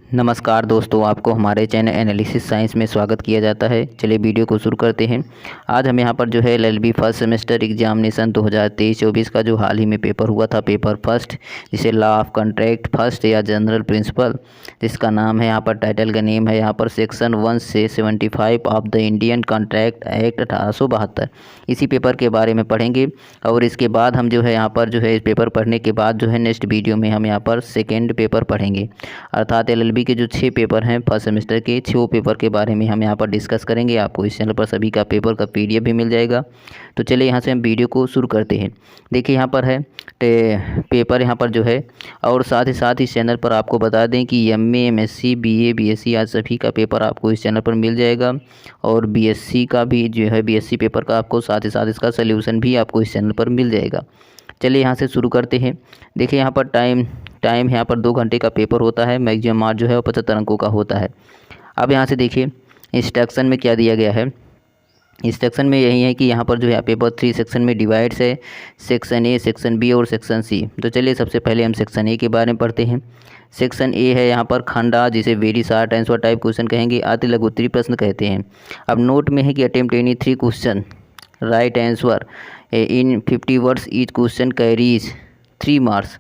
नमस्कार दोस्तों, आपको हमारे चैनल एनालिसिस साइंस में स्वागत किया जाता है। चलिए वीडियो को शुरू करते हैं। आज हम यहाँ पर जो है एलएलबी फर्स्ट सेमेस्टर एग्जामिनेशन 2023-24 का जो हाल ही में पेपर हुआ था, पेपर फर्स्ट, जिसे लॉ ऑफ कॉन्ट्रैक्ट फर्स्ट या जनरल प्रिंसिपल, जिसका नाम है, यहाँ पर टाइटल का नेम है यहाँ पर सेक्शन 1 से 75 of the Indian contract act 1872। इसी पेपर के बारे में पढ़ेंगे और इसके बाद हम जो है यहाँ पर जो है इस पेपर पढ़ने के बाद जो है नेक्स्ट वीडियो में हम यहाँ पर सेकेंड पेपर पढ़ेंगे, अर्थात एलएलबी के जो 6 पेपर हैं फर्स्ट सेमेस्टर के 6 पेपर के बारे में हम यहाँ पर डिस्कस करेंगे। आपको इस चैनल पर सभी का पेपर का पीडीएफ भी मिल जाएगा। तो चलिए यहाँ से हम वीडियो को शुरू करते हैं। देखिए यहाँ पर है पेपर यहाँ पर जो है, और साथ ही इस चैनल पर आपको बता दें कि एमए, एमएससी, बीए, बीएससी आज सभी का पेपर आपको इस चैनल पर मिल जाएगा। और बीएससी का भी जो है बीएससी पेपर का आपको साथ ही साथ इसका सल्यूशन भी आपको इस चैनल पर मिल जाएगा। चलिए यहाँ से शुरू करते हैं। देखिए यहाँ पर टाइम यहाँ पर 2 घंटे का पेपर होता है। मैक्सिमम मार्क जो है वो 75 अंकों का होता है। अब यहाँ से देखिए इंस्ट्रक्शन में क्या दिया गया है। इंस्ट्रक्शन में यही है कि यहाँ पर जो है पेपर 3 सेक्शन में डिवाइड्स है, सेक्शन ए, सेक्शन बी और सेक्शन सी। तो चलिए सबसे पहले हम सेक्शन ए के बारे में पढ़ते हैं। सेक्शन ए है यहाँ पर खंडा, जिसे very short answer type question कहेंगे, अति लघु उत्तरीय प्रश्न कहते हैं। अब नोट में है कि attempt any 3 question right answer in 50 words, each question carries 3 marks.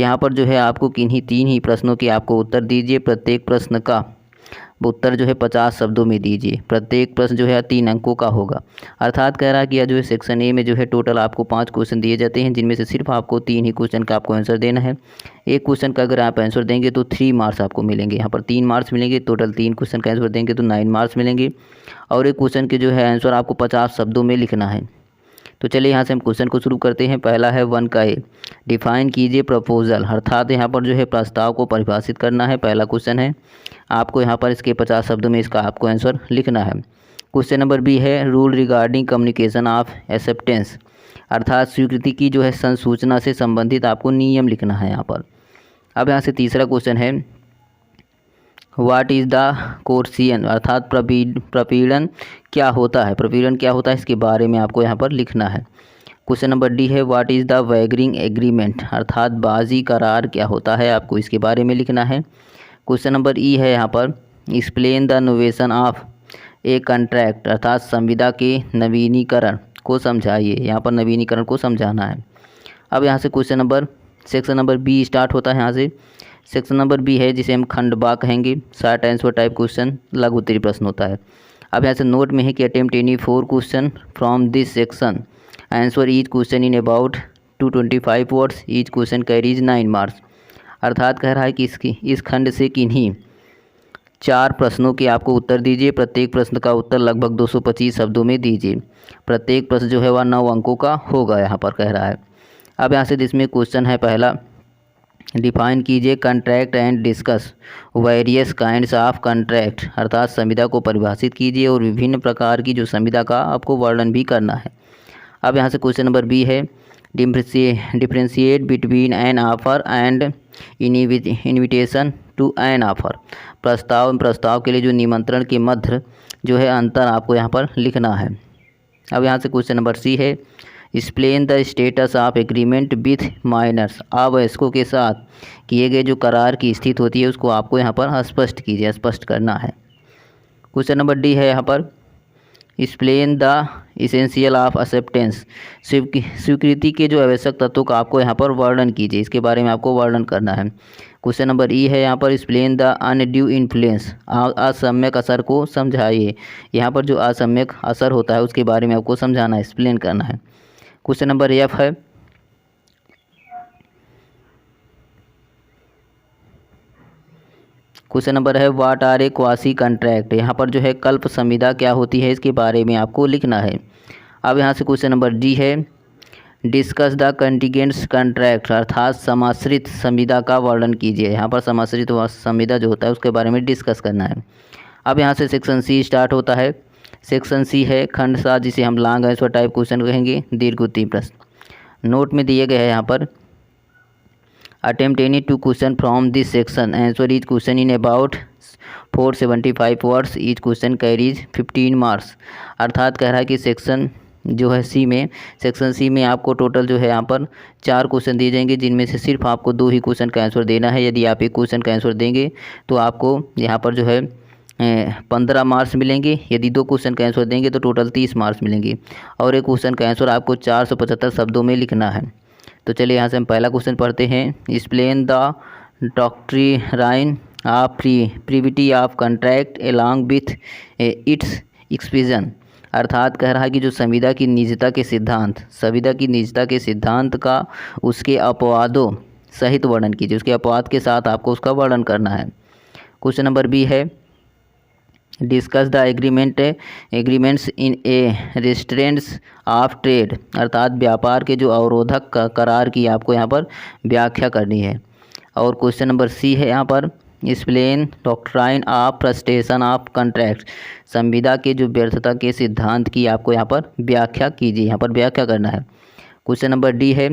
यहाँ पर जो है आपको किन्हीं 3 ही प्रश्नों के आपको उत्तर दीजिए। प्रत्येक प्रश्न का उत्तर जो है 50 शब्दों में दीजिए। प्रत्येक प्रश्न जो है 3 अंकों का होगा। अर्थात कह रहा है कि यह जो है सेक्शन ए में जो है टोटल आपको 5 क्वेश्चन दिए जाते हैं, जिनमें से सिर्फ आपको 3 ही क्वेश्चन का आपको आंसर देना है। एक क्वेश्चन का अगर आप आंसर देंगे तो 3 मार्क्स आपको मिलेंगे। यहाँ पर 3 मार्क्स मिलेंगे। टोटल 3 क्वेश्चन का आंसर देंगे तो 9 मार्क्स मिलेंगे। और एक क्वेश्चन के जो है आंसर आपको 50 शब्दों में लिखना है। तो चलिए यहाँ से हम क्वेश्चन को शुरू करते हैं। पहला है 1 का ए, डिफाइन कीजिए प्रपोजल, अर्थात यहाँ पर जो है प्रस्ताव को परिभाषित करना है। पहला क्वेश्चन है, आपको यहाँ पर इसके 50 शब्दों में इसका आपको आंसर लिखना है। क्वेश्चन नंबर बी है, rule regarding communication of acceptance, अर्थात स्वीकृति की जो है संसूचना से संबंधित आपको नियम लिखना है यहाँ पर। अब यहाँ से तीसरा क्वेश्चन है, व्हाट इज़ द कोर्सियन, अर्थात प्रपीड़न क्या होता है, प्रपीड़न क्या होता है, इसके बारे में आपको यहाँ पर लिखना है। क्वेश्चन नंबर डी है, व्हाट इज़ द वैगरिंग एग्रीमेंट, अर्थात बाजी करार क्या होता है, आपको इसके बारे में लिखना है। क्वेश्चन नंबर ई है यहाँ पर, explain the novation of a contract, अर्थात संविदा के नवीनीकरण को समझाइए। यहाँ पर नवीनीकरण को समझाना है। अब यहाँ से question number section number B start होता है। यहाँ से सेक्शन नंबर बी है, जिसे हम खंड बा कहेंगे, शॉर्ट आंसर टाइप क्वेश्चन, लघु उत्तरीय प्रश्न होता है। अब यहाँ से नोट में है कि attempt any 4 question from this section, answer each question in about 225 words, each question carries 9 marks. अर्थात कह रहा है कि इस खंड से किन्हीं 4 प्रश्नों के आपको उत्तर दीजिए। प्रत्येक प्रश्न का उत्तर लगभग 225 शब्दों में दीजिए। प्रत्येक प्रश्न जो है वह 9 अंकों का होगा, यहाँ पर कह रहा है। अब यहाँ से जिसमें क्वेश्चन है पहला, डिफाइन कीजिए contract and discuss various kinds of contract, अर्थात संविदा को परिभाषित कीजिए और विभिन्न प्रकार की जो संविदा का आपको वर्णन भी करना है। अब यहाँ से क्वेश्चन नंबर बी है, differentiate between an offer and invitation to an offer, प्रस्ताव के लिए जो निमंत्रण के मध्य जो है अंतर आपको यहाँ पर लिखना है। अब यहाँ से क्वेश्चन नंबर सी है, explain the status of agreement with minors, अवयस्कों के साथ किए गए जो करार की स्थिति होती है उसको आपको यहाँ पर स्पष्ट कीजिए, स्पष्ट करना है। क्वेश्चन नंबर डी है यहाँ पर, explain the essential of acceptance, स्वीकृति के जो आवश्यक तत्वों का आपको यहाँ पर वर्णन कीजिए, इसके बारे में आपको वर्णन करना है। क्वेश्चन नंबर ई है यहाँ पर, एक्सप्लेन द अनड्यू इन्फ्लुएंस, असम्यक असर को समझाइए। यहाँ पर जो असम्यक असर होता है उसके बारे में आपको समझाना है, एक्सप्लेन करना है। क्वेश्चन नंबर एफ है, क्वेश्चन नंबर है, what are a quasi contract, यहाँ पर जो है कल्प संविदा क्या होती है, इसके बारे में आपको लिखना है। अब यहाँ से क्वेश्चन नंबर डी है, डिस्कस द कंटीजेंट्स कॉन्ट्रैक्ट, अर्थात समाश्रित संविदा का वर्णन कीजिए। यहाँ पर समाश्रित संविदा जो होता है उसके बारे में डिस्कस करना है। अब यहाँ से सेक्शन सी स्टार्ट होता है। सेक्शन सी है खंड 7, जिसे हम लॉन्ग आंसर टाइप क्वेश्चन कहेंगे, दीर्घ उत्तरीय प्रश्न। नोट में दिए गए हैं यहाँ पर, attempt any 2 question from this section, answer each question in about 475 words, each question carries 15 marks. अर्थात कह रहा है कि सेक्शन जो है सी में, सेक्शन सी में आपको टोटल जो है यहाँ पर 4 क्वेश्चन दिए जाएंगे, जिनमें से सिर्फ आपको 2 ही क्वेश्चन का आंसर देना है। यदि आप एक क्वेश्चन का आंसर देंगे तो आपको यहाँ पर जो है 15 मार्क्स मिलेंगे। यदि 2 क्वेश्चन का आंसर देंगे तो टोटल 30 मार्क्स मिलेंगे। और एक क्वेश्चन का आंसर आपको 475 शब्दों में लिखना है। तो चलिए यहाँ से हम पहला क्वेश्चन पढ़ते हैं। Explain the doctrine of privity of contract along with its expression. अर्थात कह रहा है कि जो संविदा की निजता के सिद्धांत का उसके अपवादों सहित वर्णन कीजिए। उसके अपवाद के साथ आपको उसका वर्णन करना है। क्वेश्चन नंबर बी है, discuss the agreements in a restraints of trade. अर्थात व्यापार के जो अवरोधक करार की आपको यहाँ पर व्याख्या करनी है। और क्वेश्चन नंबर सी है यहाँ पर, explain doctrine of frustration of contract. संविदा के जो व्यर्थता के सिद्धांत की आपको यहाँ पर व्याख्या कीजिए। यहाँ पर व्याख्या करना है। क्वेश्चन नंबर डी है,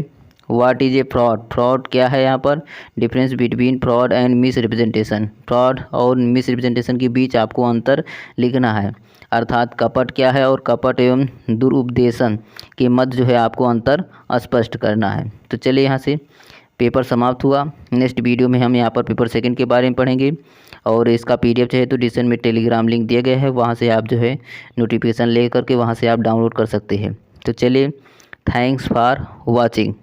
what is a fraud. Fraud क्या है यहाँ पर, difference between fraud and miss representation. Fraud और मिस रिप्रेजेंटेशन के बीच आपको अंतर लिखना है। अर्थात कपट क्या है और कपट एवं दुरुपदेशन के मध्य जो है आपको अंतर स्पष्ट करना है। तो चलिए यहाँ से पेपर समाप्त हुआ। नेक्स्ट वीडियो में हम यहाँ पर पेपर सेकंड के बारे में पढ़ेंगे। और इसका PDF चाहे तो डिस्क्रिप्शन में टेलीग्राम लिंक दिया गया है, वहाँ से आप जो है नोटिफिकेशन ले करके वहाँ से आप डाउनलोड कर सकते हैं। तो चलिए, थैंक्स फॉर वॉचिंग।